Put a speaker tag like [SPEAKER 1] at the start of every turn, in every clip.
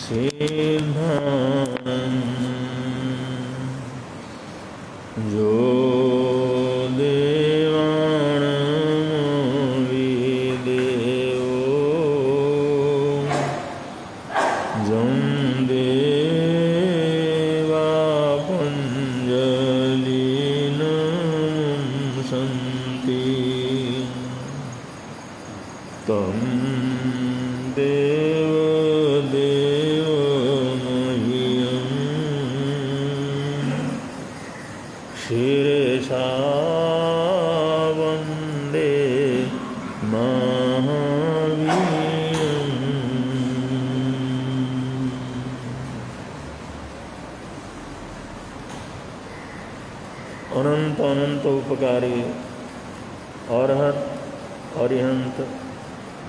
[SPEAKER 1] सिद्धानंद जो देवाण विदेवो जं देवा पुंजलिनं सन्ति तं शिरसा वंदे महावीरम्। अनंत अनंत उपकारी अरहत अरिहंत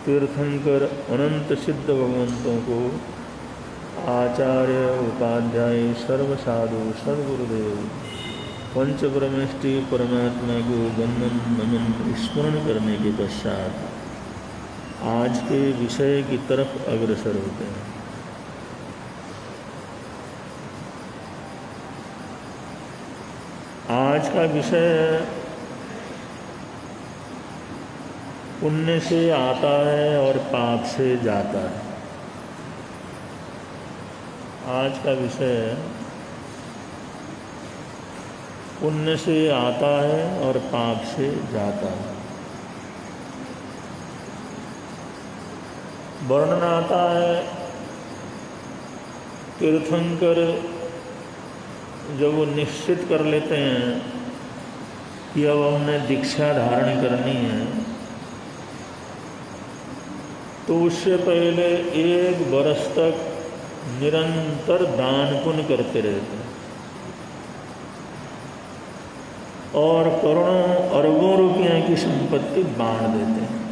[SPEAKER 1] तीर्थंकर अनंत सिद्ध भगवंतों को आचार्य उपाध्याय सर्वसाधु सद्गुरुदेव पंच परमेष्टि परमात्मा को वंदन नमन स्मरण करने के पश्चात आज के विषय की तरफ अग्रसर होते हैं। आज का विषय पुण्य से आता है और पाप से जाता है। आज का विषय पुण्य से आता है और पाप से जाता है। वर्णन आता है तीर्थंकर जब वो निश्चित कर लेते हैं कि अब हमने दीक्षा धारण करनी है तो उससे पहले 1 वर्ष तक निरंतर दान पुण्य करते रहते हैं और करोड़ों अरबों रुपयों की संपत्ति बांट देते हैं।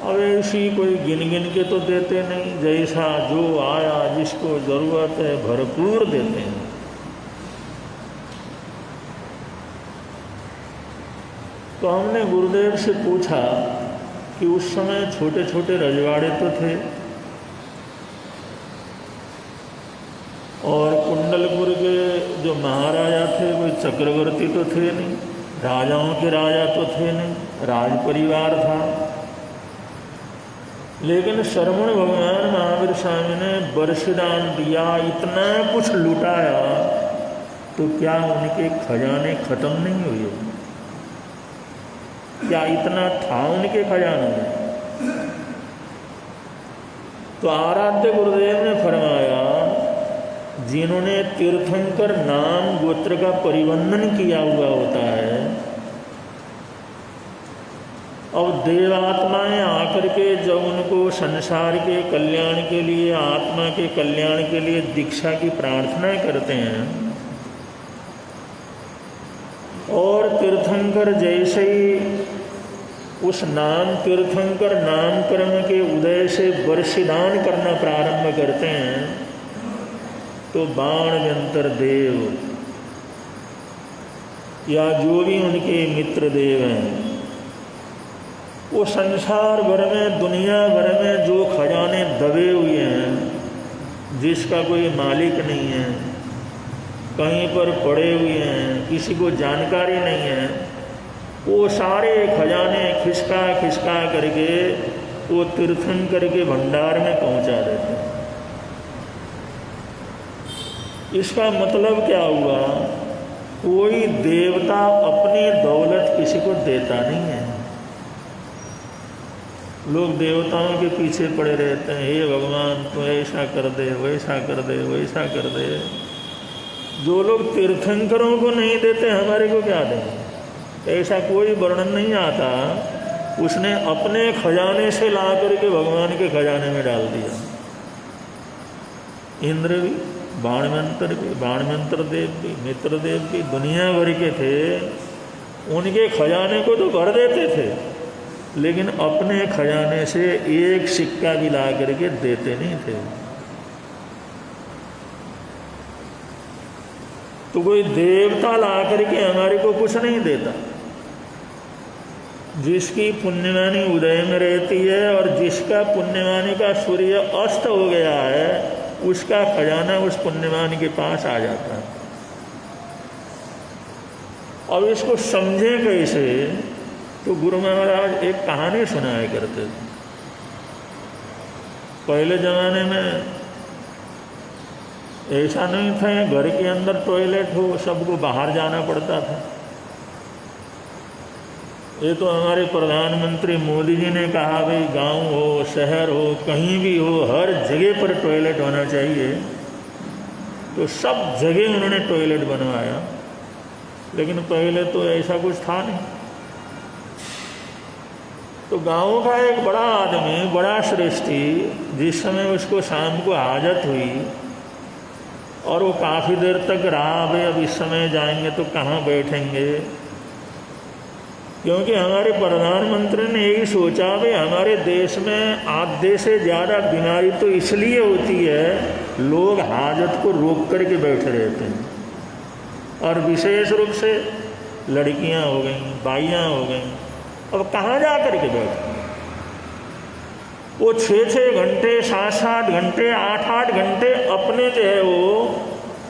[SPEAKER 1] अब ऐसी कोई गिन गिन के तो देते नहीं, जैसा जो आया जिसको जरूरत है भरपूर देते हैं। तो हमने गुरुदेव से पूछा कि उस समय छोटे छोटे रजवाड़े तो थे और कुंडलपुर के जो महाराजा थे वो चक्रवर्ती तो थे नहीं, राजाओं के राजा तो थे नहीं, राज परिवार था। लेकिन श्रवण भगवान महावीर स्वामी ने वर्षदान दिया, इतना कुछ लुटाया, तो क्या उनके खजाने खत्म नहीं हुए? क्या इतना था उनके खजानों में? तो आराध्य गुरुदेव ने फरमाया जिन्होंने तीर्थंकर नाम गोत्र का परिबंधन किया हुआ होता है, अब देवात्माएं आकर के जब उनको संसार के कल्याण के लिए, आत्मा के कल्याण के लिए दीक्षा की प्रार्थना करते हैं और तीर्थंकर जैसे ही उस नाम तीर्थंकर नाम कर्म के उदय से वर्षदान करना प्रारंभ करते हैं तो बाणव्यंतर देव या जो भी उनके मित्र देव हैं वो संसार भर में, दुनिया भर में जो खजाने दबे हुए हैं, जिसका कोई मालिक नहीं है, कहीं पर पड़े हुए हैं, किसी को जानकारी नहीं है, वो सारे खजाने खिसका खिसका करके वो तीर्थंकर के भंडार में पहुंचा देते हैं। इसका मतलब क्या हुआ? कोई देवता अपनी दौलत किसी को देता नहीं है। लोग देवताओं के पीछे पड़े रहते हैं, हे भगवान तो ऐसा कर दे, वैसा कर दे, वैसा कर दे। जो लोग तीर्थंकरों को नहीं देते हमारे को क्या देंगे? ऐसा कोई वर्णन नहीं आता। उसने अपने खजाने से ला करके भगवान के खजाने में डाल दिया। इंद्र भी, बाणवंतर देव भी, मित्रदेव भी दुनिया भर के थे, उनके खजाने को तो भर देते थे, लेकिन अपने खजाने से एक सिक्का भी ला करके देते नहीं थे। तो कोई देवता ला करके हमारे को कुछ नहीं देता। जिसकी पुण्यवानी उदय में रहती है और जिसका पुण्यवानी का सूर्य अस्त हो गया है, उसका खजाना उस पुण्यवानी के पास आ जाता है। अब इसको समझे कैसे? तो गुरु महाराज एक कहानी सुनाया करते थे। पहले ज़माने में ऐसा नहीं था घर के अंदर टॉयलेट हो, सबको बाहर जाना पड़ता था। ये तो हमारे प्रधानमंत्री मोदी जी ने कहा भाई गांव हो, शहर हो, कहीं भी हो, हर जगह पर टॉयलेट होना चाहिए। तो सब जगह उन्होंने टॉयलेट बनवाया, लेकिन पहले तो ऐसा कुछ था नहीं। तो गांव का एक बड़ा आदमी, बड़ा श्रेष्ठी, जिस समय उसको शाम को हाजत हुई और वो काफ़ी देर तक रहा, भाई अब इस समय जाएंगे तो कहाँ बैठेंगे, क्योंकि हमारे प्रधानमंत्री ने यही सोचा भाई हमारे देश में आधे से ज़्यादा बीमारी तो इसलिए होती है लोग हाजत को रोक करके बैठे रहते हैं, और विशेष रूप से लड़कियां हो गई, बाइयां हो गई, अब कहाँ जा करके बैठे? वो 6-6 घंटे, 7-7 घंटे, 8-8 घंटे अपने जो है वो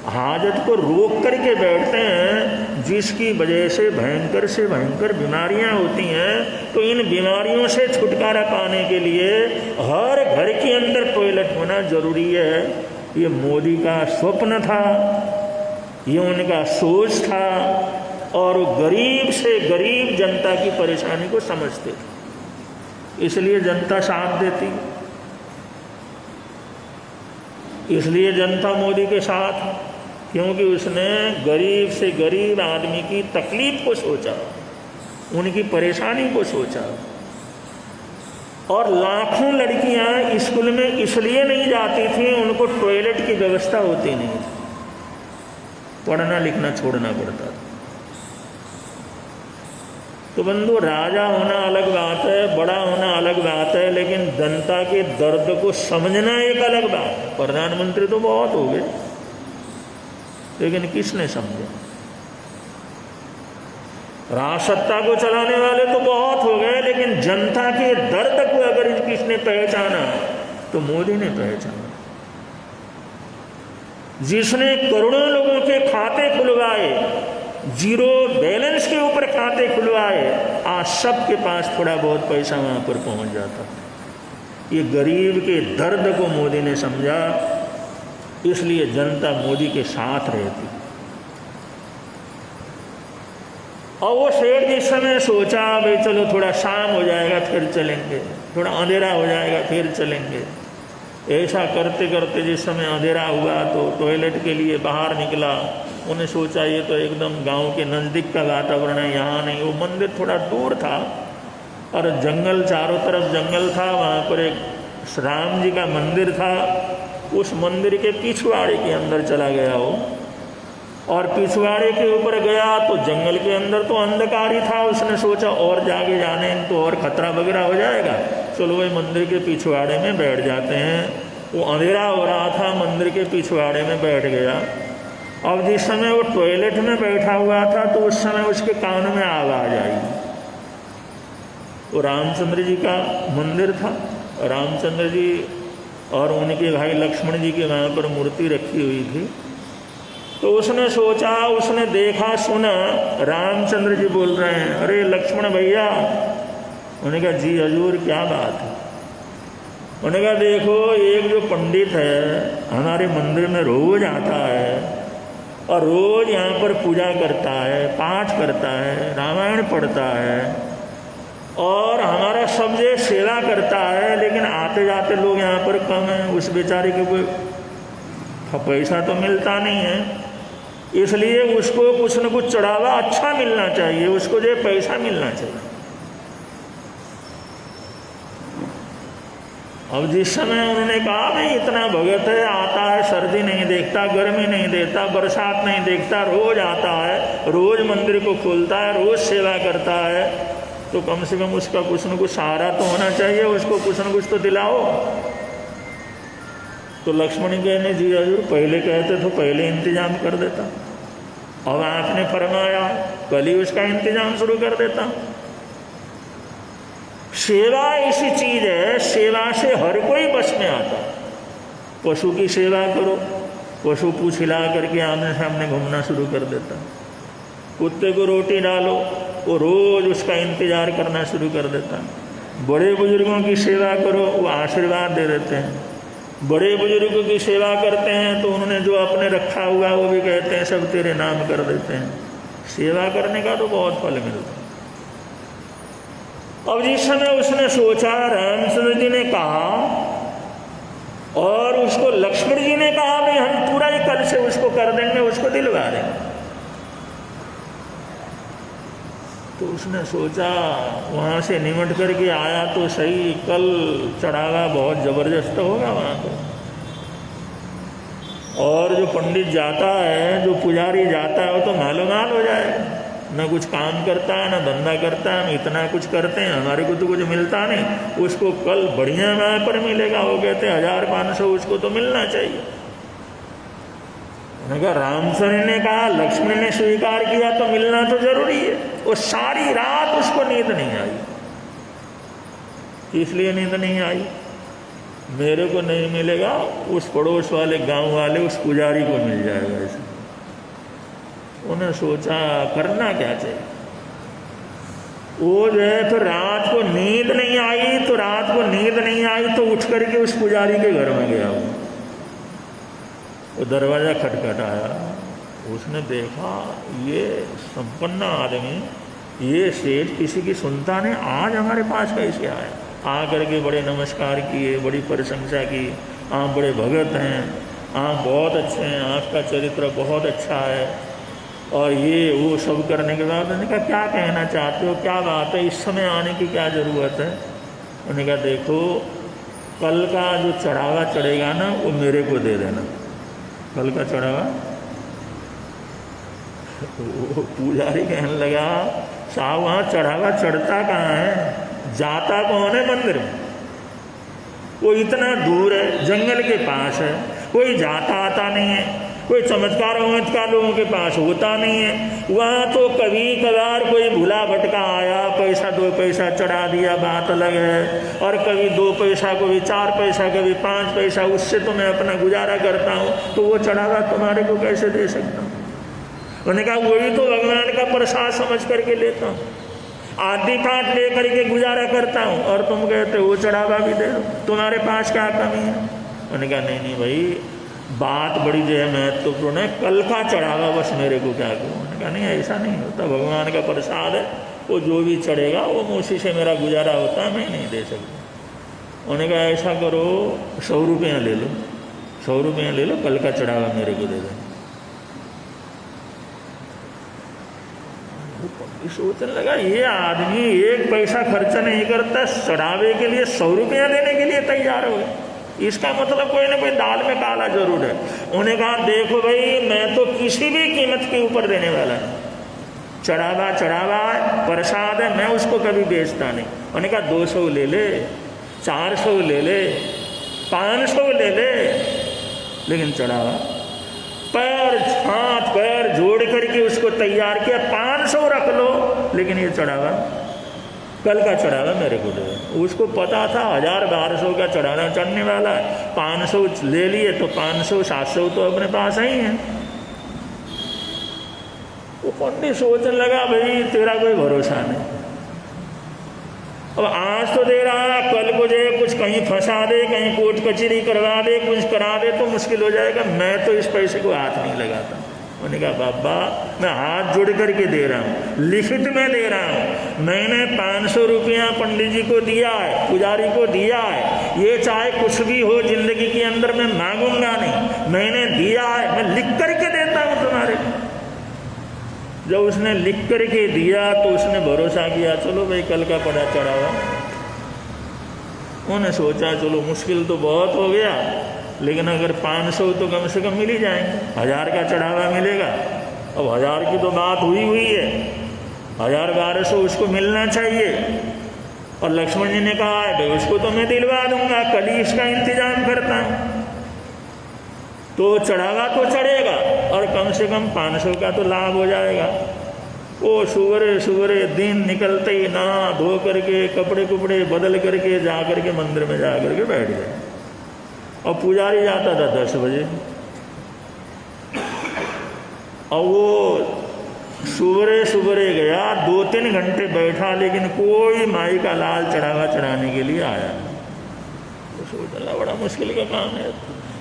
[SPEAKER 1] हाजत को रोक करके बैठते हैं, जिसकी वजह से भयंकर से भयंकर बीमारियां होती हैं। तो इन बीमारियों से छुटकारा पाने के लिए हर घर के अंदर टॉयलेट होना जरूरी है। ये मोदी का स्वप्न था, ये उनका सोच था, और गरीब से गरीब जनता की परेशानी को समझते थे, इसलिए जनता साथ देती, इसलिए जनता मोदी के साथ, क्योंकि उसने गरीब से गरीब आदमी की तकलीफ को सोचा, उनकी परेशानी को सोचा। और लाखों लड़कियां स्कूल में इसलिए नहीं जाती थी, उनको टॉयलेट की व्यवस्था होती नहीं थी, पढ़ना लिखना छोड़ना पड़ता था। तो बंधु, राजा होना अलग बात है, बड़ा होना अलग बात है, लेकिन जनता के दर्द को समझना एक अलग बात है। प्रधानमंत्री तो बहुत हो गए, लेकिन किसने समझा? राज सत्ता को चलाने वाले तो बहुत हो गए, लेकिन जनता के दर्द को अगर किसने पहचाना तो मोदी ने पहचाना। जिसने करोड़ों लोगों के खाते खुलवाए, जीरो बैलेंस के ऊपर खाते खुलवाए, आज सबके पास थोड़ा बहुत पैसा वहां पर पहुंच जाता। ये गरीब के दर्द को मोदी ने समझा, इसलिए जनता मोदी के साथ रहती। और वो सेठ जिस समय सोचा भाई चलो थोड़ा शाम हो जाएगा फिर चलेंगे, थोड़ा अंधेरा हो जाएगा फिर चलेंगे, ऐसा करते करते जिस समय अंधेरा हुआ तो टॉयलेट के लिए बाहर निकला। उन्हें सोचा ये तो एकदम गांव के नज़दीक का वातावरण है, यहाँ नहीं। वो मंदिर थोड़ा दूर था और जंगल, चारों तरफ जंगल था। वहाँ पर एक राम जी का मंदिर था, उस मंदिर के पिछवाड़े के अंदर चला गया वो, और पिछवाड़े के ऊपर गया तो जंगल के अंदर तो अंधकार ही था। उसने सोचा और जाके जाने तो और खतरा वगैरह हो जाएगा, चलो वही मंदिर के पिछवाड़े में बैठ जाते हैं। वो अंधेरा हो रहा था, मंदिर के पिछवाड़े में बैठ गया। अब जिस समय वो टॉयलेट में बैठा हुआ था तो उस समय उसके कान में आवाज़ आई। वो रामचंद्र जी का मंदिर था, रामचंद्र जी और उनके भाई लक्ष्मण जी के वहाँ पर मूर्ति रखी हुई थी। तो उसने सोचा, उसने देखा सुना, रामचंद्र जी बोल रहे हैं, अरे लक्ष्मण भैया। उन्होंने कहा जी हजूर क्या बात है? उन्होंने कहा देखो, एक जो पंडित है हमारे मंदिर में रोज आता है और रोज यहाँ पर पूजा करता है, पाठ करता है, रामायण पढ़ता है और हमारा सब जो सेवा करता है, लेकिन आते जाते लोग यहाँ पर कम हैं। उस बेचारे को कोई पैसा तो मिलता नहीं है, इसलिए उसको कुछ न कुछ चढ़ावा अच्छा मिलना चाहिए, उसको जो पैसा मिलना चाहिए। अब जिस समय उन्होंने कहा भाई इतना भगत है, आता है, सर्दी नहीं देखता, गर्मी नहीं देखता, बरसात नहीं देखता, रोज आता है, रोज मंदिर को खोलता है, रोज सेवा करता है, तो कम से कम उसका कुछ न कुछ सहारा तो होना चाहिए, उसको कुछ न कुछ तो दिलाओ। तो लक्ष्मण कहने जी हजूर पहले कहते तो पहले इंतजाम कर देता, अब आपने फरमाया कल ही उसका इंतजाम शुरू कर देता। सेवा ऐसी चीज है, सेवा से हर कोई बस में आता। पशु की सेवा करो, पशु पूछ हिला करके आमने सामने घूमना शुरू कर देता। कुत्ते को रोटी डालो, वो रोज उसका इंतजार करना शुरू कर देता। बड़े बुजुर्गों की सेवा करो, वो आशीर्वाद दे देते हैं। बड़े बुजुर्गों की सेवा करते हैं तो उन्होंने जो अपने रखा हुआ वो भी कहते हैं सब तेरे नाम कर देते हैं। सेवा करने का तो बहुत फल मिलता है। अब जिस समय उसने सोचा, रामचंद्र जी ने कहा और उसको लक्ष्मण जी ने कहा भाई हम पूरा ही कल से उसको कर देंगे, उसको दिलवा देंगे, तो उसने सोचा वहाँ से निमट करके आया तो सही, कल चढ़ावा बहुत ज़बरदस्त होगा वहाँ तो। और जो पंडित जाता है, जो पुजारी जाता है, वो तो मालूमाल हो जाएगा। न कुछ काम करता है, न धंधा करता है, इतना कुछ करते हैं, हमारे को तो कुछ मिलता नहीं, उसको कल बढ़िया वहाँ पर मिलेगा। वो कहते हैं 1500 उसको तो मिलना चाहिए। रामचंद्र ने कहा, लक्ष्मण ने स्वीकार किया तो मिलना तो जरूरी है। वो सारी रात उसको नींद नहीं आई। इसलिए नींद नहीं आई, मेरे को नहीं मिलेगा, उस पड़ोस वाले गांव वाले उस पुजारी को मिल जाएगा। ऐसे उन्हें सोचा करना क्या चाहिए। वो जो है फिर रात को नींद नहीं आई, तो रात को नींद नहीं आई तो उठ करके उस पुजारी के घर में गया। वो दरवाज़ा खटखटाया, उसने देखा ये संपन्न आदमी, ये सेठ किसी की सुनता नहीं, आज हमारे पास कैसे आया। आ करके बड़े नमस्कार किए, बड़ी प्रशंसा की, आप बड़े भगत हैं, आप बहुत अच्छे हैं, आपका चरित्र बहुत अच्छा है, और ये वो सब करने के बाद उन्होंने कहा क्या कहना चाहते हो, क्या बात है, इस समय आने की क्या ज़रूरत है। उन्होंने कहा देखो कल का जो चढ़ावा चढ़ेगा ना वो मेरे को दे देना। कल का चढ़ावा, पुजारी कहने लगा साहब वहाँ चढ़ावा चढ़ता कहाँ है, जाता कौन है मंदिर में। वो इतना दूर है, जंगल के पास है, कोई जाता आता नहीं है, कोई चमत्कार वमत्कार लोगों के पास होता नहीं है। वहाँ तो कभी कभार कोई भूला भटका आया, पैसा 2 पैसा चढ़ा दिया, बात अलग है, और कभी 2 पैसा, कभी 4 पैसा, कभी 5 पैसा, उससे तो मैं अपना गुजारा करता हूँ, तो वो चढ़ावा तुम्हारे को कैसे दे सकता हूँ। उन्होंने कहा वही तो भगवान का प्रसाद समझ करके लेता हूँ, आदि पाठ ले करके गुजारा करता हूँ, और तुम कहते हो वो चढ़ावा भी दे दो, तुम्हारे पास क्या कमी है। उन्होंने कहा नहीं भाई बात बड़ी जो है महत्वपूर्ण है, कल का चढ़ावा बस मेरे को क्या करूँ। उन्होंने कहा नहीं ऐसा नहीं होता, भगवान का प्रसाद है, वो जो भी चढ़ेगा वो उसी से मेरा गुजारा होता है, मैं नहीं दे सकता। उन्होंने कहा ऐसा करो 100 रुपया ले लो, 100 रुपया ले लो, कल का चढ़ावा मेरे को दे दो। सोचने लगा ये आदमी 1 पैसा खर्चा नहीं करता, चढ़ावे के लिए 100 रुपया देने के लिए तैयार हो गए, इसका मतलब कोई ना कोई दाल में काला जरूर है। उन्होंने कहा देखो भाई मैं तो किसी भी कीमत के ऊपर देने वाला नहीं, चढ़ावा चढ़ावा है, प्रसाद है, मैं उसको कभी बेचता नहीं। उन्होंने कहा 200 ले ले, 400 ले ले, 500 ले ले, लेकिन चढ़ावा पैर हाथ पैर जोड़ करके उसको तैयार किया, 500 रख लो, लेकिन ये चढ़ावा कल का चढ़ावा मेरे को दे। उसको पता था 1000-1200 का चढ़ाना चढ़ने वाला है, 500 ले लिए तो 500-700 तो अपने पास ही है। वो पंडित सोचने लगा भाई तेरा कोई भरोसा नहीं, अब आज तो दे रहा है, कल को जो कुछ कहीं फंसा दे, कहीं कोर्ट कचहरी करवा दे, कुछ करा दे तो मुश्किल हो जाएगा, मैं तो इस पैसे को हाथ नहीं लगाता। उन्होंने कहा बाबा मैं हाथ जोड़ करके दे रहा हूँ, लिखित में दे रहा हूँ, मैंने 500 रुपया पंडित जी को दिया है, पुजारी को दिया है, ये चाहे कुछ भी हो जिंदगी के अंदर मैं मांगूंगा नहीं, मैंने दिया है, मैं लिख करके देता हूँ तुम्हारे को। जब उसने लिख करके दिया तो उसने भरोसा किया, चलो भाई कल का पड़ा चढ़ावा। उन्होंने सोचा चलो मुश्किल तो बहुत हो गया, लेकिन अगर 500 तो कम से कम मिल ही जाएंगे, 1000 का चढ़ावा मिलेगा। अब 1000 की तो बात हुई है, 1000-1200 उसको मिलना चाहिए। और लक्ष्मण जी ने कहा है भाई उसको तो मैं दिलवा दूंगा, कल ही इसका इंतजाम करता हूँ, तो चढ़ावा तो चढ़ेगा और कम से कम 500 का तो लाभ हो जाएगा। वो सुबह सुबह दिन निकलते ही नहा धो करके कपड़े कुपड़े बदल करके जा करके मंदिर में जा करके बैठ गए। और पुजारी जाता था 10 बजे। और वो सुबह सुबह गया, 2-3 घंटे बैठा, लेकिन कोई माई का लाल चढ़ावा चढ़ाने के लिए आया नहीं। तो सोचा बड़ा मुश्किल का काम है,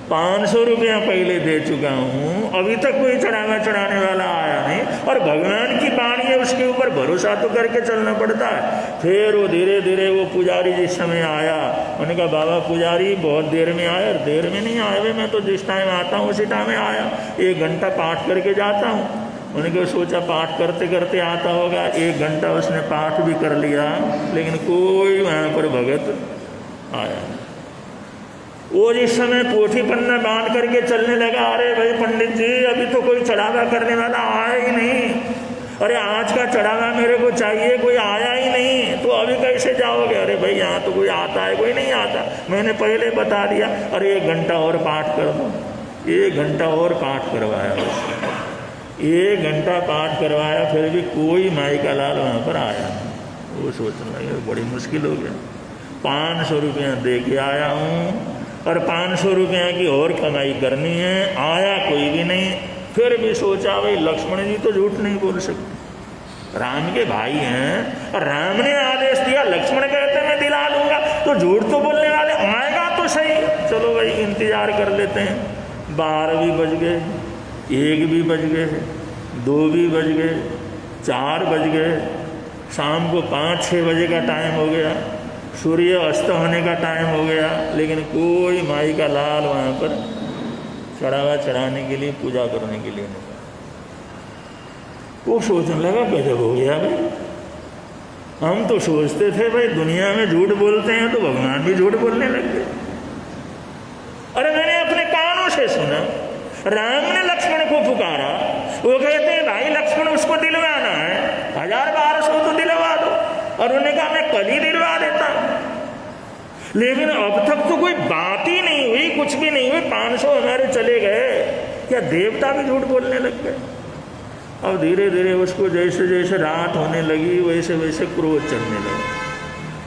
[SPEAKER 1] 500 रुपया पहले दे चुका हूँ, अभी तक कोई चढ़ावा चढ़ाने वाला आया नहीं। और भगवान की बाणी है, उसके ऊपर भरोसा तो करके चलना पड़ता है। फिर वो धीरे धीरे वो पुजारी जिस समय आया, उन्होंने कहा बाबा पुजारी बहुत देर में आया। और देर में नहीं आए, मैं तो जिस टाइम आता हूँ उसी टाइम में आया, 1 घंटा पाठ करके जाता हूँ। उन्होंने सोचा पाठ करते करते आता होगा, 1 घंटा उसने पाठ भी कर लिया, लेकिन कोई वहाँ पर भगत आया नहीं। वो जिस समय पोथी पन्ना बांध करके चलने लगा, अरे भाई पंडित जी अभी तो कोई चढ़ावा करने वाला आया ही नहीं, अरे आज का चढ़ावा मेरे को चाहिए, कोई आया ही नहीं, तो अभी कैसे जाओगे? अरे भाई यहाँ तो कोई आता है, कोई नहीं आता, मैंने पहले बता दिया। अरे 1 घंटा और पाठ कर दो। 1 घंटा और पाठ करवाया उसने, 1 घंटा पाठ करवाया, फिर भी कोई माई का लाल वहाँ पर आया नहीं। वो सोचने लगे बड़ी मुश्किल हो गया, 500 रुपया दे के आया हूँ और 500 रुपया की और कमाई करनी है, आया कोई भी नहीं। फिर भी सोचा भाई लक्ष्मण जी तो झूठ नहीं बोल सकते, राम के भाई हैं, और राम ने आदेश दिया, लक्ष्मण कहते मैं दिला दूंगा, तो झूठ तो बोलने वाले, आएगा तो सही। चलो भाई इंतजार कर लेते हैं। 12 भी बज गए, 1 भी बज गए, 2 भी बज गए, 4 बज गए, शाम को 5-6 बजे का टाइम हो गया, सूर्य अस्त होने का टाइम हो गया, लेकिन कोई माई का लाल वहाँ पर चढ़ावा चढ़ाने के लिए, पूजा करने के लिए नहीं। वो सोचने लगा गजब हो गया भाई, हम तो सोचते थे भाई दुनिया में झूठ बोलते हैं तो भगवान भी झूठ बोलने लग गए। अरे मैंने अपने कानों से सुना, राम ने लक्ष्मण को पुकारा, वो कहते हैं भाई लक्ष्मण उसको दिलवाना है, 1000-1200 तो दिलवा दो। और उन्होंने कहा मैं कल ही दिलवा देता, लेकिन अब तक तो कोई बात ही नहीं हुई, कुछ भी नहीं हुई, 500 हमारे चले गए, क्या देवता भी झूठ बोलने लग गए? अब धीरे धीरे उसको जैसे जैसे रात होने लगी वैसे वैसे क्रोध चढ़ने लगा।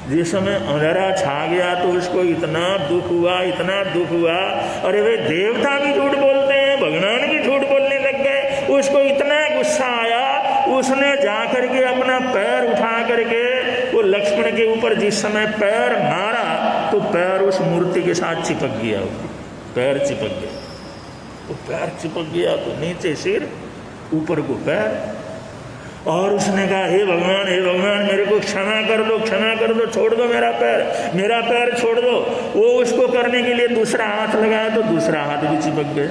[SPEAKER 1] जिस समय अंधेरा छा गया तो उसको इतना दुख हुआ, इतना दुख हुआ, अरे भाई देवता भी झूठ बोलते हैं, भगवान भी झूठ बोलने लग गए। उसको इतना गुस्सा आया, उसने जा करके अपना पैर उठा करके वो लक्ष्मण के ऊपर जिस समय पैर मारा तो पैर उस मूर्ति के साथ चिपक गया, पैर चिपक गया। तो पैर चिपक गया तो नीचे सिर, ऊपर को पैर। और उसने कहा हे भगवान मेरे को क्षमा कर दो, क्षमा कर दो, छोड़ दो मेरा पैर छोड़ दो। वो उसको करने के लिए दूसरा हाथ लगाया तो दूसरा हाथ भी चिपक गया।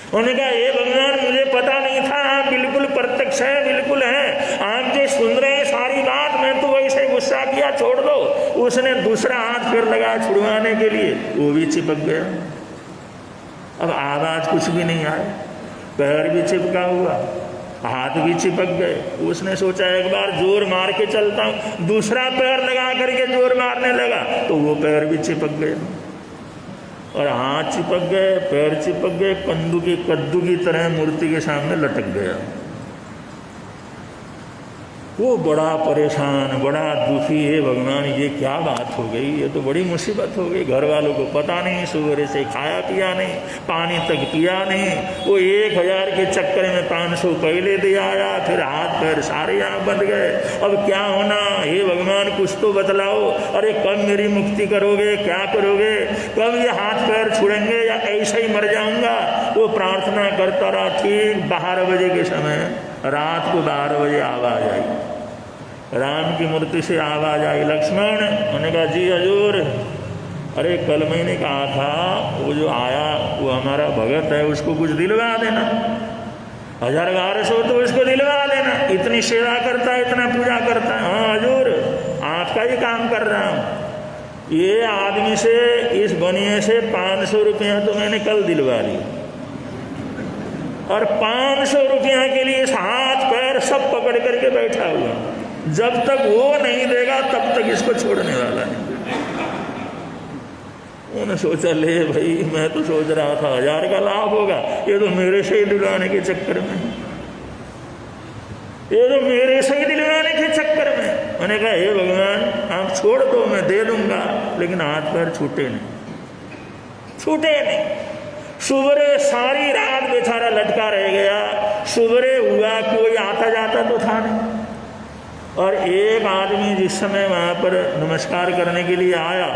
[SPEAKER 1] उन्होंने कहा हे भगवान मुझे पता नहीं था, आप बिल्कुल प्रत्यक्ष है, बिल्कुल हैं, आप जो सुन रहे हैं सारी बात, मैं तो वैसे गुस्सा किया, छोड़ दो। उसने दूसरा हाथ फिर लगाया छुड़वाने के लिए, वो भी चिपक गया। अब आवाज कुछ भी नहीं आया, पैर भी चिपका हुआ, हाथ भी चिपक गए। उसने सोचा एक बार जोर मार के चलता हूँ, दूसरा पैर लगा करके जोर मारने लगा तो वो पैर भी चिपक गए और हाथ चिपक गए, पैर चिपक गए, कद्दू की तरह मूर्ति के सामने लटक गया। वो बड़ा परेशान, बड़ा दुखी है, भगवान ये क्या बात हो गई, ये तो बड़ी मुसीबत हो गई। घर वालों को पता नहीं, सुबह से खाया पिया नहीं, पानी तक पिया नहीं। वो 1000 के चक्कर में 500 पहले दे आया, फिर हाथ पैर सारे यहाँ बंध गए। अब क्या होना, हे भगवान कुछ तो बतलाओ, अरे कब मेरी मुक्ति करोगे, क्या करोगे, कब ये हाथ पैर छुड़ेंगे या ऐसा ही मर जाऊंगा। वो प्रार्थना करता रहा। ठीक 12 बजे के समय, रात को 12 बजे आवाज आई, राम की मूर्ति से आवाज आई, लक्ष्मण। उन्होंने कहा जी हजूर, अरे कल मैंने कहा था वो जो आया वो हमारा भगत है, उसको कुछ दिलवा देना, 1000-1200 तो उसको दिलवा देना, इतनी सेवा करता है, इतना पूजा करता है। हाँ हजूर आपका ही काम कर रहा हूँ। ये आदमी से, इस बनिए से 500 रुपया तो मैंने कल दिलवा ली, और 500 रुपया के लिए हाथ पैर सब पकड़ करके बैठा हुआ, जब तक वो नहीं देगा तब तक इसको छोड़ने वाला नहीं। उन्होंने सोचा ले भाई, मैं तो सोच रहा था 1000 का लाभ होगा, ये तो मेरे से ही दिलवाने के चक्कर में। ये तो मेरे से ही दिलवाने के चक्कर में। मैंने कहा हे भगवान आप छोड़ दो, मैं दे दूंगा, लेकिन हाथ पैर छूटे नहीं, छूटे नहीं। सुबह सारी रात बेचारा लटका रह गया। सुबह हुआ कोई आता जाता तो था नहीं, और एक आदमी जिस समय वहाँ पर नमस्कार करने के लिए आया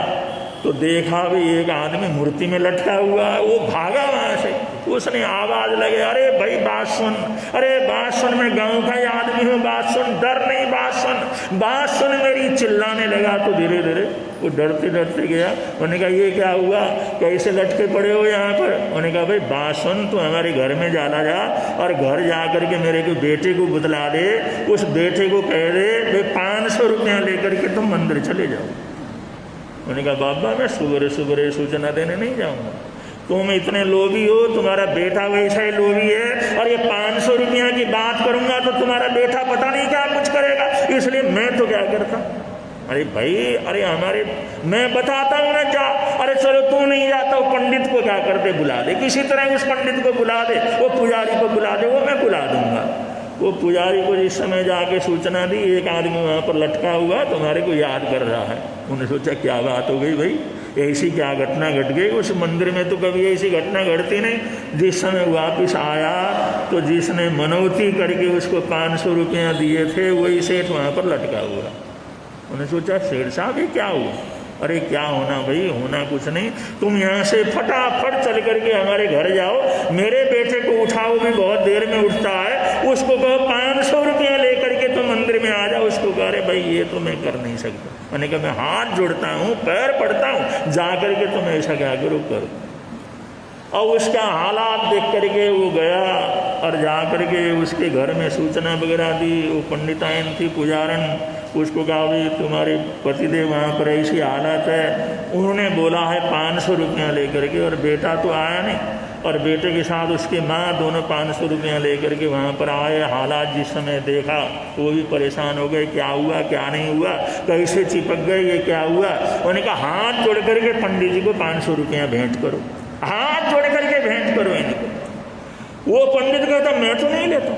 [SPEAKER 1] तो देखा भी एक आदमी मूर्ति में लटका हुआ है। वो भागा वहाँ से, उसने आवाज़ लगे, अरे भाई बात सुन, अरे बात सुन, मैं गाँव का ही आदमी हूँ, बात सुन, डर नहीं, बात सुन, बात सुन मेरी। चिल्लाने लगा तो धीरे धीरे वो डरते डरते गया। उन्होंने कहा ये क्या हुआ, कैसे लटके पड़े हो यहाँ पर? उन्होंने कहा भाई बात सुन, तो हमारे घर में जाना जा और घर जा करके मेरे को बेटे को बतला दे, उस बेटे को कह दे भाई 500 रुपया लेकर के तुम मंदिर चले जाओ। उन्होंने कहा बाबा मैं सुबह सुबह सूचना देने नहीं जाऊँगा, तुम इतने लोभी हो, तुम्हारा बेटा वैसा ही लोभी है, और ये 500 रुपया की बात करूँगा तो तुम्हारा बेटा पता नहीं क्या कुछ करेगा, इसलिए मैं तो क्या करता। अरे भाई, अरे हमारे, मैं बताता हूँ ना जा, अरे चलो तू नहीं जाता, वो पंडित को क्या करते बुला दे, किसी तरह उस पंडित को बुला दे, वो पुजारी को बुला दे, वो मैं बुला दूंगा। वो पुजारी को जिस समय जाके सूचना दी एक आदमी वहाँ पर लटका हुआ तुम्हारे को याद कर रहा है। उन्होंने सोचा क्या बात हो गई भाई, ऐसी क्या घटना घट गई? उस मंदिर में तो कभी ऐसी घटना घटती नहीं। जिस समय वापस आया तो जिसने मनौती करके उसको 500 रुपया दिए थे वही सेठ वहाँ पर लटका हुआ। उन्होंने सोचा सेठ साहब ये क्या हुआ? अरे क्या होना भाई, होना कुछ नहीं, तुम यहाँ से फटाफट चल करके हमारे घर जाओ, मेरे बेटे को उठाओ, भी बहुत देर में उठता है, उसको कहो 500 रुपया लेकर के तुम मंदिर में आ जाओ। उसको कह रहे भाई ये तो मैं कर नहीं सकता। मैंने कहा मैं हाथ जोड़ता हूँ, पैर पड़ता हूँ, जा करके तुम ऐसा क्या करो करो। और उसका हालात देख करके वो गया और जा करके उसके घर में सूचना वगैरह दी। वो पंडिताइन थी, पुजारन, उसको कहा भाई तुम्हारे पतिदेव वहाँ पर ऐसी हालत है। उन्होंने बोला है 500 रुपया लेकर के, और बेटा तो आया नहीं, और बेटे के साथ उसकी माँ दोनों 500 रुपया लेकर के वहाँ पर आए। हालात जिस समय देखा वो भी परेशान हो गए, क्या हुआ क्या नहीं हुआ, कैसे चिपक गए, ये क्या हुआ। उन्होंने कहा हाथ जोड़ करके पंडित जी को 500 रुपया भेंट करो, हाथ जोड़ करके भेंट करो इनको। वो पंडित कहता मैं तो नहीं लेता,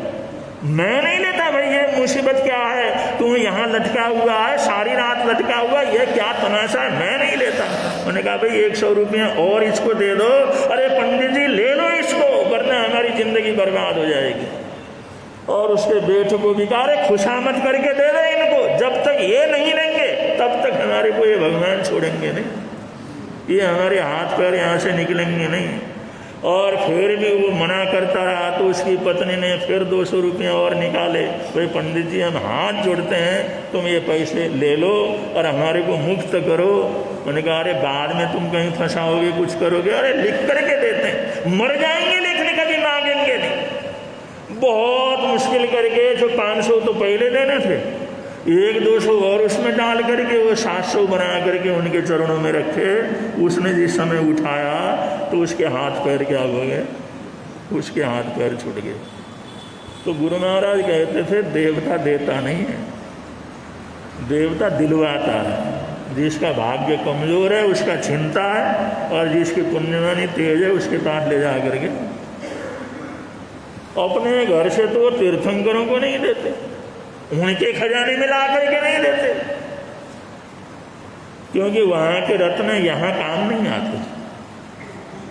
[SPEAKER 1] मैं नहीं लेता भाई, ये मुसीबत क्या है, तू यहाँ लटका हुआ है, सारी रात लटका हुआ, ये क्या तमाशा है, मैं नहीं लेता। उन्होंने कहा भाई 100 रुपया और इसको दे दो। अरे पंडित जी ले लो इसको, वरना हमारी जिंदगी बर्बाद हो जाएगी। और उसके बेटे को भी कहा अरे खुशामद करके दे दो इनको, जब तक ये नहीं लेंगे तब तक हमारे को ये भगवान छोड़ेंगे नहीं, ये हमारे हाथ पैर यहाँ से निकलेंगे नहीं। और फिर भी वो मना करता रहा तो उसकी पत्नी ने फिर 200 रुपया और निकाले। भाई पंडित जी हम हाथ जोड़ते हैं, तुम ये पैसे ले लो और हमारे को मुक्त करो। उन्होंने कहा अरे बाद में तुम कहीं फंसाओगे, कुछ करोगे, अरे लिख करके देते हैं, मर जाएंगे लेकिन कभी मांगेंगे नहीं। बहुत मुश्किल करके जो 500 तो पहले देने थे, 100-200 और उसमें डाल करके वो 700 बना करके उनके चरणों में रखे। उसने जिस समय उठाया तो उसके हाथ पैर क्या हो गए, उसके हाथ पैर छूट गए। तो गुरु महाराज कहते थे देवता देता नहीं है, देवता दिलवाता है। जिसका भाग्य कमज़ोर है उसका चिंता है, और जिसकी पुण्यवानी तेज है उसके पास ले जा करके। अपने घर से तो तीर्थंकरों को नहीं देते, उनके खजाने में ला करके नहीं देते, क्योंकि वहाँ के रत्न यहाँ काम नहीं आते,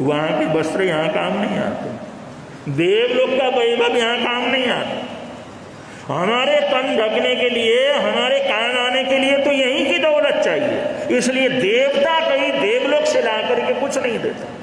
[SPEAKER 1] वहाँ के वस्त्र यहाँ काम नहीं आते, देवलोक का वैभव यहाँ काम नहीं आता। हमारे तन ढकने के लिए, हमारे कान आने के लिए तो यहीं की दौलत चाहिए। इसलिए देवता कहीं देवलोक से ला करके कुछ नहीं देता,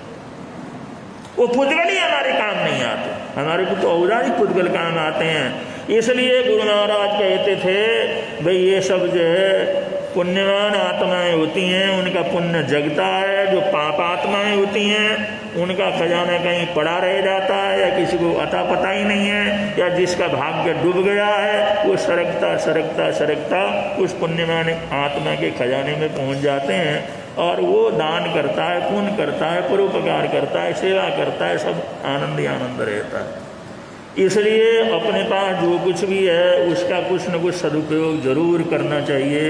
[SPEAKER 1] वो पुद्गल ही हमारे काम नहीं आते, हमारे को तो औजारी पुद्गल काम आते हैं। इसलिए गुरु महाराज कहते थे भाई ये सब जो है पुण्यवान आत्माएं होती हैं, उनका पुण्य जगता है। जो पाप आत्माएं होती हैं उनका खजाना कहीं पड़ा रह जाता है, या किसी को अता पता ही नहीं है, या जिसका भाग्य डूब गया है वो सरकता सरकता सरकता उस पुण्यवान आत्मा के खजाने में पहुंच जाते हैं, और वो दान करता है, पुण्य करता है, परोपकार करता है, सेवा करता है, सब आनंद ही आनंद रहता है। इसलिए अपने पास जो कुछ भी है उसका कुछ न कुछ सदुपयोग जरूर करना चाहिए,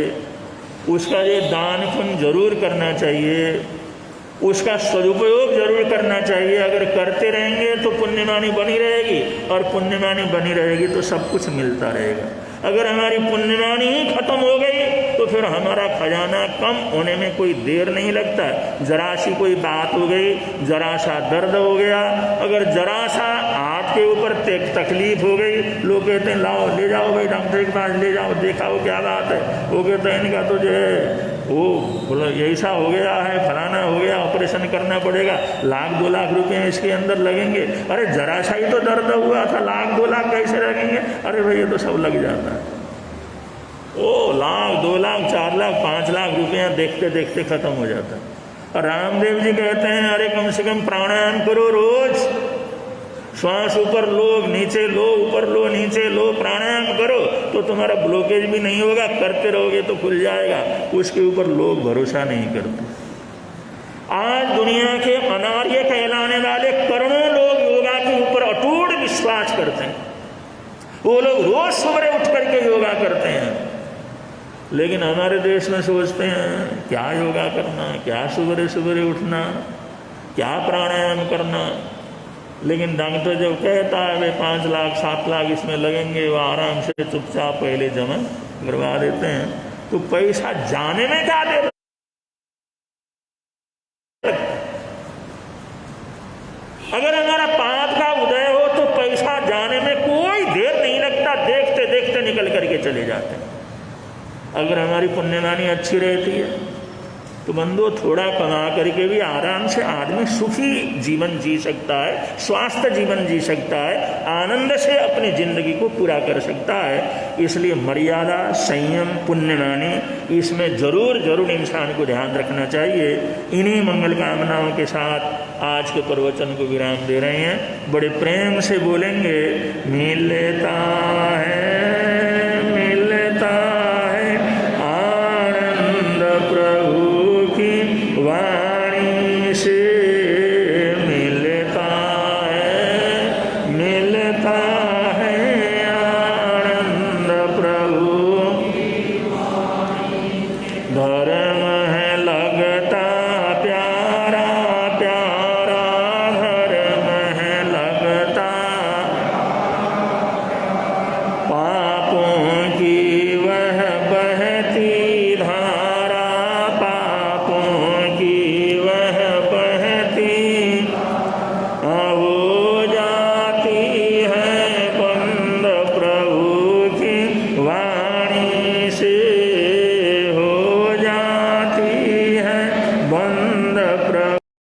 [SPEAKER 1] उसका ये दान पुण्य जरूर करना चाहिए। उसका सदुपयोग जरूर करना चाहिए। अगर करते रहेंगे तो पुण्यवानी बनी रहेगी, और पुण्यवानी बनी रहेगी तो सब कुछ मिलता रहेगा। अगर हमारी पुण्यवानी ही खत्म हो गई तो फिर हमारा खजाना कम होने में कोई देर नहीं लगता। जरा सी कोई बात हो गई, जरा सा दर्द हो गया, अगर जरा सा हाथ के ऊपर तकलीफ हो गई, लोग कहते हैं लाओ ले जाओ भाई डॉक्टर के पास ले जाओ, दिखाओ क्या बात है। वो कहते हैं इनका तो जो है वो बोलो ऐसा हो गया है, फलाना हो गया, ऑपरेशन करना पड़ेगा, 1,00,000 2 लाख रुपए इसके अंदर लगेंगे। अरे जरा सा ही तो दर्द हुआ था, 1,00,000 2 लाख कैसे लगेंगे? अरे भाई ये तो सब लग जाता है। ओ 1,00,000 2 लाख 4 लाख 5 लाख रुपया देखते देखते खत्म हो जाता है। और रामदेव जी कहते हैं अरे कम से कम प्राणायाम करो रोज, श्वास ऊपर लो नीचे लो, ऊपर लो नीचे लो, प्राणायाम करो तो तुम्हारा ब्लॉकेज भी नहीं होगा। करते रहोगे तो खुल जाएगा। उसके ऊपर लोग भरोसा नहीं करते। आज दुनिया के अनार्य कहलाने वाले करोड़ों लोग योगा के ऊपर अटूट विश्वास करते हैं। वो लोग रोज सुबह उठ करके योगा करते हैं, लेकिन हमारे देश में सोचते हैं क्या योगा करना, क्या सुबह सुबह उठना, क्या प्राणायाम करना। लेकिन डॉक्टर जब कहता है वे 5 लाख 7 लाख इसमें लगेंगे, वो आराम से चुपचाप पहले जमा करवा देते हैं। तो पैसा जाने में क्या देर, अगर हमारा पाप का उदय हो तो पैसा जाने में कोई देर नहीं लगता, देखते देखते निकल करके चले जाते हैं। अगर हमारी पुण्यवानी अच्छी रहती है तो बंदो थोड़ा कमा करके भी आराम से आदमी सुखी जीवन जी सकता है, स्वस्थ जीवन जी सकता है, आनंद से अपनी जिंदगी को पूरा कर सकता है। इसलिए मर्यादा, संयम, पुण्यवानी, इसमें जरूर जरूर इंसान को ध्यान रखना चाहिए। इन्हीं मंगल कामनाओं के साथ आज के प्रवचन को विराम दे रहे हैं। बड़े प्रेम से बोलेंगे, मिलता है